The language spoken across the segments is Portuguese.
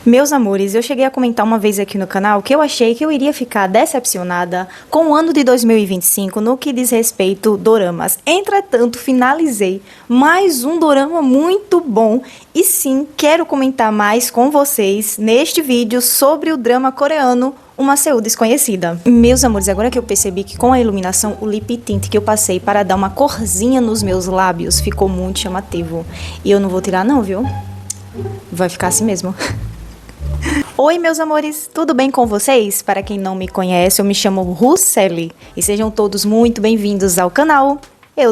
Meus amores, eu cheguei a comentar uma vez aqui no canal que eu achei que eu iria ficar decepcionada com o ano de 2025 no que diz respeito doramas. Entretanto, finalizei mais um dorama muito bom e sim, quero comentar mais com vocês neste vídeo sobre o drama coreano Uma Seul Desconhecida. Meus amores, agora que eu percebi que com a iluminação, o lip tint que eu passei para dar uma corzinha nos meus lábios ficou muito chamativo. E eu não vou tirar não, viu? Vai ficar assim mesmo. Oi, meus amores, tudo bem com vocês? Para quem não me conhece, eu me chamo Ruceli e sejam todos muito bem-vindos ao canal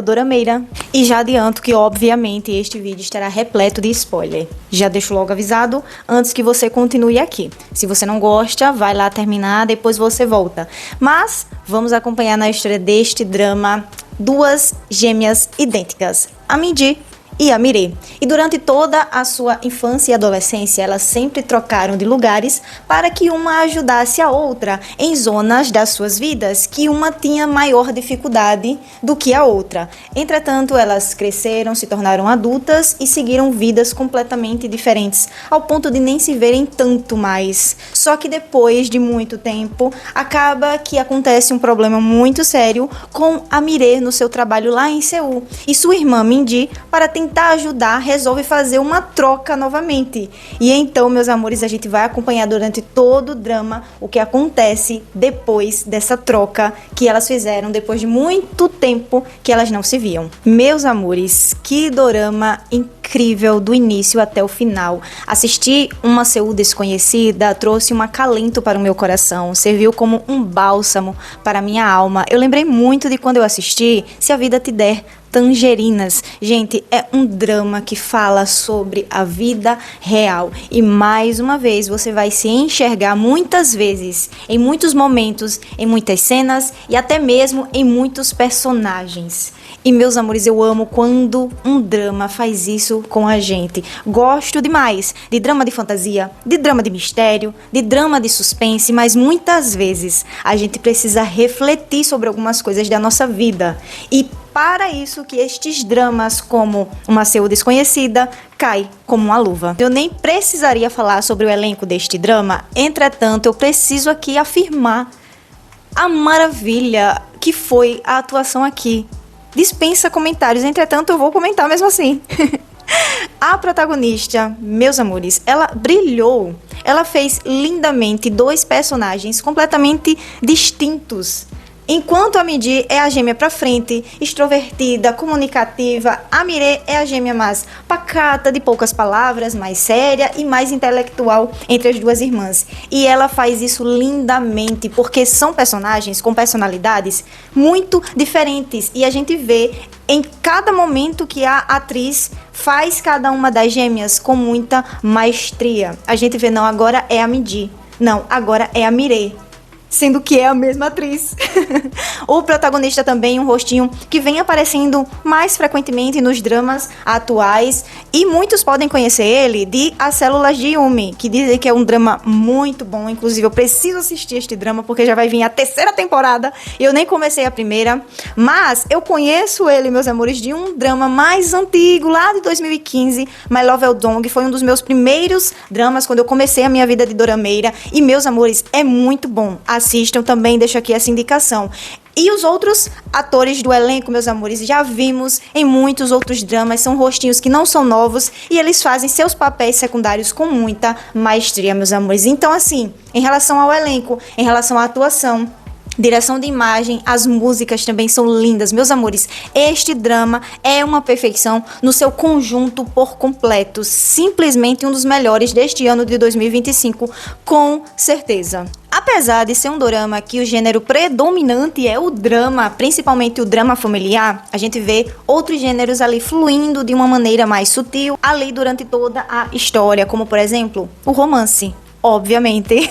Dorameira. E já adianto que, obviamente, este vídeo estará repleto de spoiler. Já deixo logo avisado antes que você continue aqui. Se você não gosta, vai lá terminar, depois você volta. Mas vamos acompanhar na história deste drama duas gêmeas idênticas, a Minji e a Miree. E durante toda a sua infância e adolescência, elas sempre trocaram de lugares para que uma ajudasse a outra em zonas das suas vidas que uma tinha maior dificuldade do que a outra. Entretanto, elas cresceram, se tornaram adultas e seguiram vidas completamente diferentes, ao ponto de nem se verem tanto mais. Só que depois de muito tempo, acaba que acontece um problema muito sério com a Miree no seu trabalho lá em Seul. E sua irmã Minji, para tentar ajudar, resolve fazer uma troca novamente. E então, meus amores, a gente vai acompanhar durante todo o drama o que acontece depois dessa troca que elas fizeram depois de muito tempo que elas não se viam. Meus amores, que dorama incrível do início até o final. Assistir Uma Seul Desconhecida trouxe um acalento para o meu coração, serviu como um bálsamo para a minha alma. Eu lembrei muito de quando eu assisti Se a Vida Te Der Tangerinas. Gente, é um drama que fala sobre a vida real e mais uma vez você vai se enxergar muitas vezes, em muitos momentos, em muitas cenas e até mesmo em muitos personagens. E meus amores, eu amo quando um drama faz isso com a gente. Gosto demais de drama de fantasia, de drama de mistério, de drama de suspense, mas muitas vezes a gente precisa refletir sobre algumas coisas da nossa vida. E para isso que estes dramas como Uma Seul Desconhecida cai como uma luva. Eu nem precisaria falar sobre o elenco deste drama, entretanto eu preciso aqui afirmar a maravilha que foi a atuação aqui. Dispensa comentários, entretanto eu vou comentar mesmo assim. A protagonista, meus amores, ela brilhou. Ela fez lindamente dois personagens completamente distintos. Enquanto a Minji é a gêmea pra frente, extrovertida, comunicativa, a Miree é a gêmea mais pacata, de poucas palavras, mais séria e mais intelectual entre as duas irmãs. E ela faz isso lindamente, porque são personagens com personalidades muito diferentes. E a gente vê em cada momento que a atriz faz cada uma das gêmeas com muita maestria. A gente vê, não, agora é a Minji, não, agora é a Miree, sendo que é a mesma atriz. O protagonista também, um rostinho que vem aparecendo mais frequentemente nos dramas atuais e muitos podem conhecer ele de As Células de Yumi, que dizem que é um drama muito bom. Inclusive eu preciso assistir este drama porque já vai vir a terceira temporada e eu nem comecei a primeira, mas eu conheço ele, meus amores, de um drama mais antigo, lá de 2015, My Love Eldong. Foi um dos meus primeiros dramas quando eu comecei a minha vida de dorameira e, meus amores, é muito bom. Assistam também, deixo aqui essa indicação. E os outros atores do elenco, meus amores, já vimos em muitos outros dramas, são rostinhos que não são novos e eles fazem seus papéis secundários com muita maestria, meus amores. Então, assim, em relação ao elenco, em relação à atuação, direção de imagem, as músicas também são lindas, meus amores. Este drama é uma perfeição no seu conjunto por completo, simplesmente um dos melhores deste ano de 2025, com certeza. Apesar de ser um dorama que o gênero predominante é o drama, principalmente o drama familiar, a gente vê outros gêneros ali fluindo de uma maneira mais sutil ali durante toda a história, como por exemplo, o romance. Obviamente,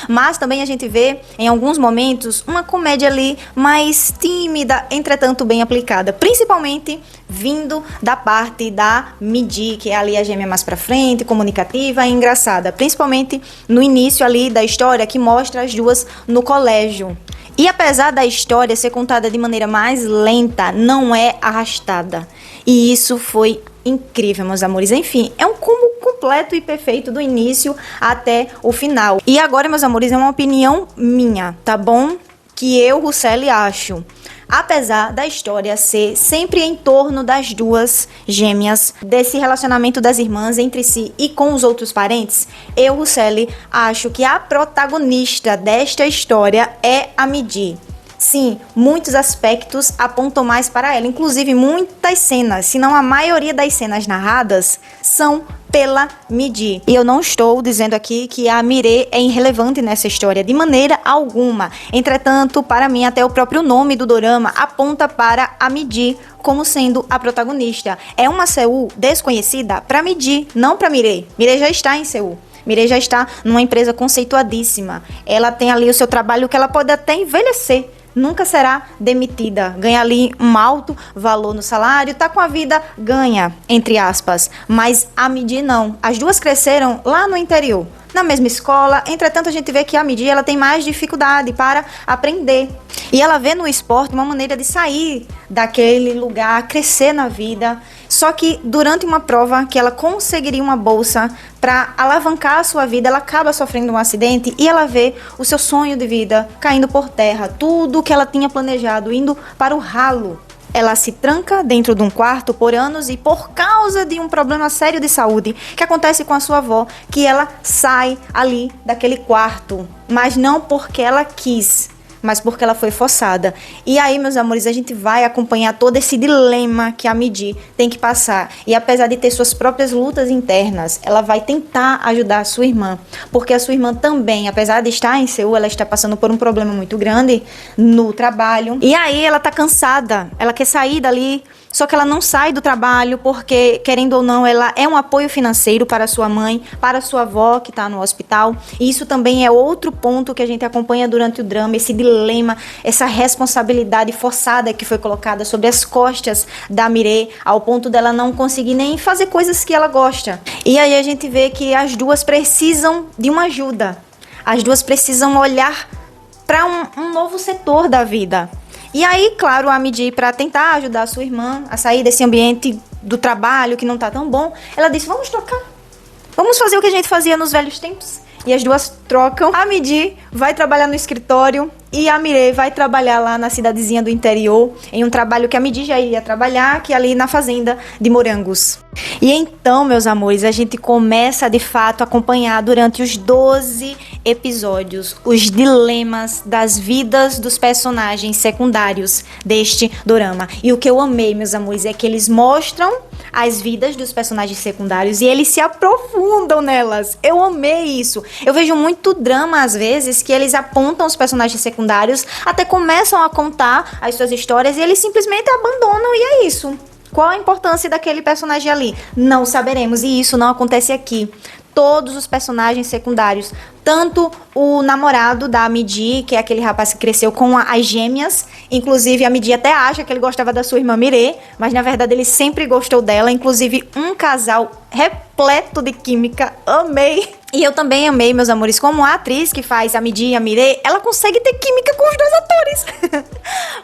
mas também a gente vê em alguns momentos uma comédia ali mais tímida, entretanto bem aplicada, principalmente vindo da parte da Minji, que é ali a gêmea mais pra frente, comunicativa e engraçada, principalmente no início ali da história que mostra as duas no colégio. E apesar da história ser contada de maneira mais lenta, não é arrastada. E isso foi incrível, meus amores. Enfim, é um combo completo e perfeito do início até o final. E agora, meus amores, é uma opinião minha, tá bom? Que eu, Rousselie, acho. Apesar da história ser sempre em torno das duas gêmeas, desse relacionamento das irmãs entre si e com os outros parentes, eu, Rousselie, acho que a protagonista desta história é a Midi. Sim, muitos aspectos apontam mais para ela, inclusive muitas cenas, se não a maioria das cenas narradas, são pela Midi. E eu não estou dizendo aqui que a Mirê é irrelevante nessa história, de maneira alguma. Entretanto, para mim, até o próprio nome do dorama aponta para a Midi como sendo a protagonista. É uma Seul desconhecida para Midi, não para Mirê. Mirê já está em Seul. Mirê já está numa empresa conceituadíssima. Ela tem ali o seu trabalho que ela pode até envelhecer. Nunca será demitida, ganha ali um alto valor no salário, tá com a vida ganha, entre aspas. Mas a Midi não, as duas cresceram lá no interior, na mesma escola. Entretanto, a gente vê que a Midi ela tem mais dificuldade para aprender. E ela vê no esporte uma maneira de sair daquele lugar, crescer na vida. Só que durante uma prova que ela conseguiria uma bolsa para alavancar a sua vida, ela acaba sofrendo um acidente e ela vê o seu sonho de vida caindo por terra. Tudo que ela tinha planejado indo para o ralo. Ela se tranca dentro de um quarto por anos e por causa de um problema sério de saúde que acontece com a sua avó, que ela sai ali daquele quarto, mas não porque ela quis, mas porque ela foi forçada. E aí, meus amores, a gente vai acompanhar todo esse dilema que a Midi tem que passar. E apesar de ter suas próprias lutas internas, ela vai tentar ajudar a sua irmã. Porque a sua irmã também, apesar de estar em Seul, ela está passando por um problema muito grande no trabalho. E aí ela tá cansada, ela quer sair dali. Só que ela não sai do trabalho porque, querendo ou não, ela é um apoio financeiro para sua mãe, para sua avó que está no hospital. E isso também é outro ponto que a gente acompanha durante o drama, esse dilema, essa responsabilidade forçada que foi colocada sobre as costas da Mirê, ao ponto dela não conseguir nem fazer coisas que ela gosta. E aí a gente vê que as duas precisam de uma ajuda. As duas precisam olhar para um novo setor da vida. E aí, claro, a Midi, para tentar ajudar a sua irmã a sair desse ambiente do trabalho que não tá tão bom, ela disse, vamos trocar. Vamos fazer o que a gente fazia nos velhos tempos. E as duas trocam. A Midi vai trabalhar no escritório e a Mirê vai trabalhar lá na cidadezinha do interior, em um trabalho que a Midi já iria trabalhar, que é ali na fazenda de morangos. E então, meus amores, a gente começa de fato a acompanhar durante os 12 episódios os dilemas das vidas dos personagens secundários deste dorama. E o que eu amei, meus amores, é que eles mostram as vidas dos personagens secundários e eles se aprofundam nelas. Eu amei isso. Eu vejo muito drama, às vezes, que eles apontam os personagens secundários, até começam a contar as suas histórias e eles simplesmente abandonam e é isso. Qual a importância daquele personagem ali? Não saberemos, e isso não acontece aqui. Todos os personagens secundários, tanto o namorado da Midi, que é aquele rapaz que cresceu com as gêmeas, inclusive a Midi até acha que ele gostava da sua irmã Mirê, mas na verdade ele sempre gostou dela, inclusive um casal repleto de química, amei. E eu também amei, meus amores, como a atriz que faz a Midi e a Mirê, ela consegue ter química com os dois atores.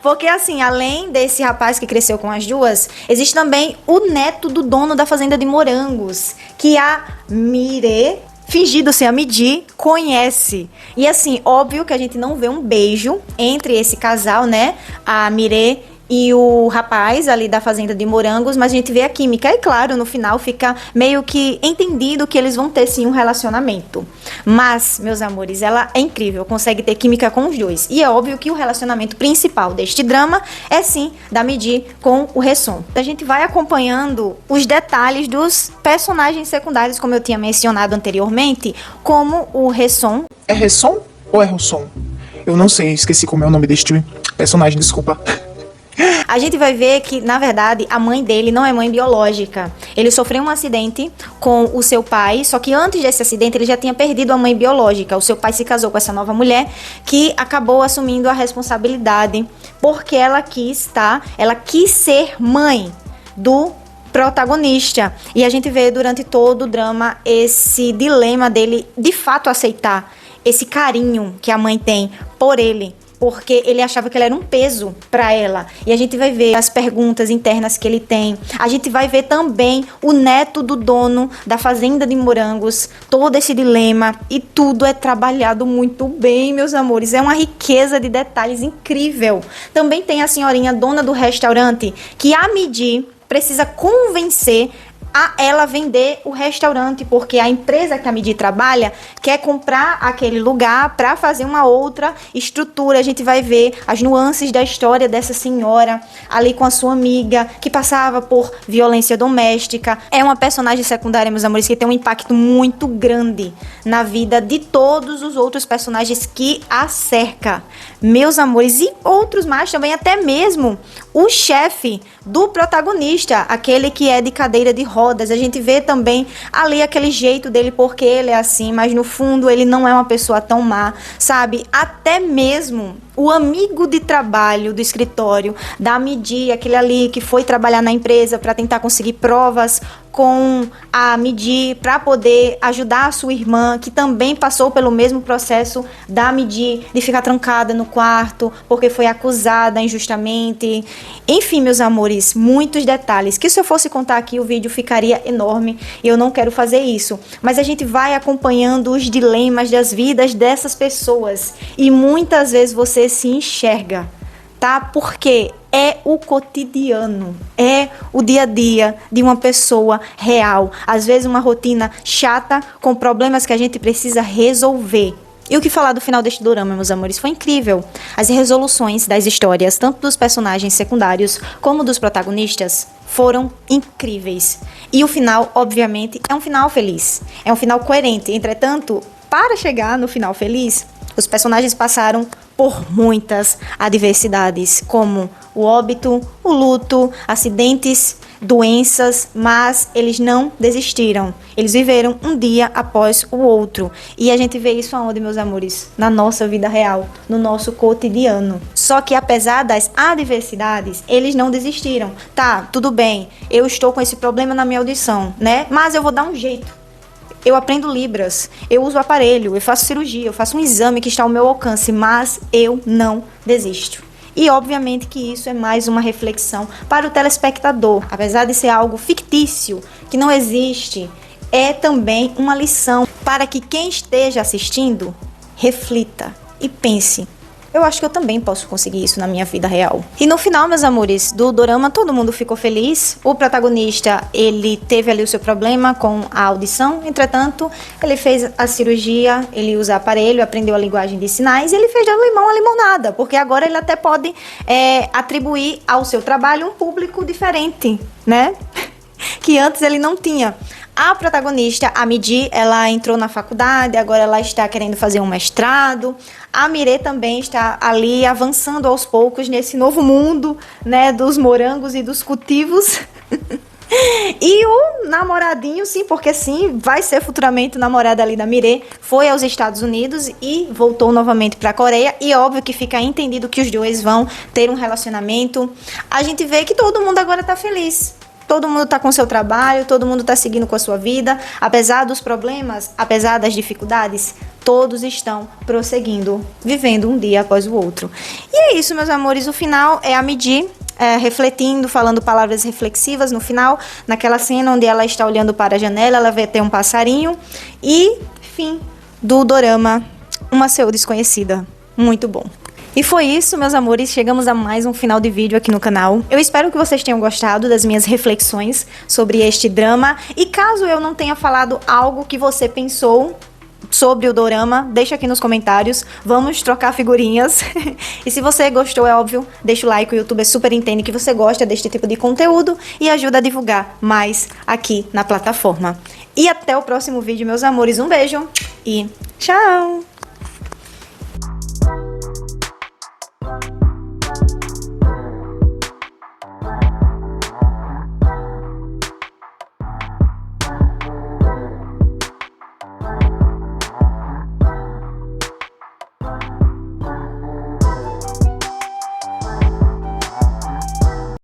Porque assim, além desse rapaz que cresceu com as duas, existe também o neto do dono da fazenda de morangos, que a Mirê, fingido ser a Midi, conhece. E assim, óbvio que a gente não vê um beijo entre esse casal, né? A Mirê e o rapaz ali da fazenda de morangos, mas a gente vê a química. E claro, no final fica meio que entendido que eles vão ter sim um relacionamento. Mas, meus amores, ela é incrível, consegue ter química com os dois. E é óbvio que o relacionamento principal deste drama é sim da Midi com o Hae-sun. A gente vai acompanhando os detalhes dos personagens secundários, como eu tinha mencionado anteriormente, como o Hae-sun. É Hae-sun ou é Hae-sun? Eu não sei, esqueci como é o nome deste personagem, desculpa. A gente vai ver que, na verdade, a mãe dele não é mãe biológica. Ele sofreu um acidente com o seu pai, só que antes desse acidente ele já tinha perdido a mãe biológica. O seu pai se casou com essa nova mulher que acabou assumindo a responsabilidade porque ela quis ser mãe do protagonista. E a gente vê durante todo o drama esse dilema dele de fato aceitar esse carinho que a mãe tem por ele. porque ele achava que ele era um peso para ela. E a gente vai ver as perguntas internas que ele tem. A gente vai ver também o neto do dono da fazenda de morangos, todo esse dilema, e tudo é trabalhado muito bem, meus amores. É uma riqueza de detalhes incrível. Também tem a senhorinha dona do restaurante, que a Midi precisa convencer a ela vender o restaurante, porque a empresa que a Midi trabalha quer comprar aquele lugar para fazer uma outra estrutura. A gente vai ver as nuances da história dessa senhora ali com a sua amiga, que passava por violência doméstica. É uma personagem secundária, meus amores, que tem um impacto muito grande na vida de todos os outros personagens que a cerca, meus amores, e outros mais também, até mesmo o chefe do protagonista, aquele que é de cadeira de rodas. A gente vê também ali aquele jeito dele, porque ele é assim, mas no fundo ele não é uma pessoa tão má, sabe? Até mesmo o amigo de trabalho do escritório da Midi, aquele ali que foi trabalhar na empresa para tentar conseguir provas com a Midi para poder ajudar a sua irmã, que também passou pelo mesmo processo da Midi, de ficar trancada no quarto porque foi acusada injustamente. Enfim, meus amores, muitos detalhes que, se eu fosse contar aqui, o vídeo ficaria enorme e eu não quero fazer isso. Mas a gente vai acompanhando os dilemas das vidas dessas pessoas e muitas vezes você se enxerga, tá? Porque é o cotidiano, é o dia a dia de uma pessoa real. Às vezes uma rotina chata com problemas que a gente precisa resolver. E o que falar do final deste dorama, meus amores? Foi incrível. As resoluções das histórias, tanto dos personagens secundários como dos protagonistas, foram incríveis. E o final, obviamente, é um final feliz. É um final coerente. Entretanto, para chegar no final feliz, os personagens passaram por muitas adversidades, como o óbito, o luto, acidentes, doenças, mas eles não desistiram. Eles viveram um dia após o outro. E a gente vê isso aonde, meus amores? Na nossa vida real, no nosso cotidiano. Só que apesar das adversidades, eles não desistiram. Tá, tudo bem, eu estou com esse problema na minha audição, né? Mas eu vou dar um jeito. Eu aprendo Libras, eu uso o aparelho, eu faço cirurgia, eu faço um exame que está ao meu alcance, mas eu não desisto. E obviamente que isso é mais uma reflexão para o telespectador. Apesar de ser algo fictício, que não existe, é também uma lição para que quem esteja assistindo reflita e pense. Eu acho que eu também posso conseguir isso na minha vida real. E no final, meus amores, do dorama, todo mundo ficou feliz. O protagonista, ele teve ali o seu problema com a audição. Entretanto, ele fez a cirurgia, ele usa aparelho, aprendeu a linguagem de sinais e ele fez do limão a limonada. Porque agora ele até pode atribuir ao seu trabalho um público diferente, né? Que antes ele não tinha. A protagonista, a Midi, ela entrou na faculdade, agora ela está querendo fazer um mestrado. A Mire também está ali avançando aos poucos nesse novo mundo, né, dos morangos e dos cultivos. E o namoradinho, sim, porque sim, vai ser futuramente o namorado ali da Mire, foi aos Estados Unidos e voltou novamente para a Coreia. E óbvio que fica entendido que os dois vão ter um relacionamento. A gente vê que todo mundo agora está feliz. Todo mundo está com seu trabalho, todo mundo está seguindo com a sua vida. Apesar dos problemas, apesar das dificuldades, todos estão prosseguindo, vivendo um dia após o outro. E é isso, meus amores. O final é a Midi refletindo, falando palavras reflexivas no final, naquela cena onde ela está olhando para a janela, ela vê ter um passarinho. E fim do dorama Uma Seul Desconhecida. Muito bom. E foi isso, meus amores, chegamos a mais um final de vídeo aqui no canal. Eu espero que vocês tenham gostado das minhas reflexões sobre este drama. E caso eu não tenha falado algo que você pensou sobre o dorama, deixa aqui nos comentários, vamos trocar figurinhas. E se você gostou, é óbvio, deixa o like, o YouTube super entende que você gosta deste tipo de conteúdo e ajuda a divulgar mais aqui na plataforma. E até o próximo vídeo, meus amores, um beijo e tchau!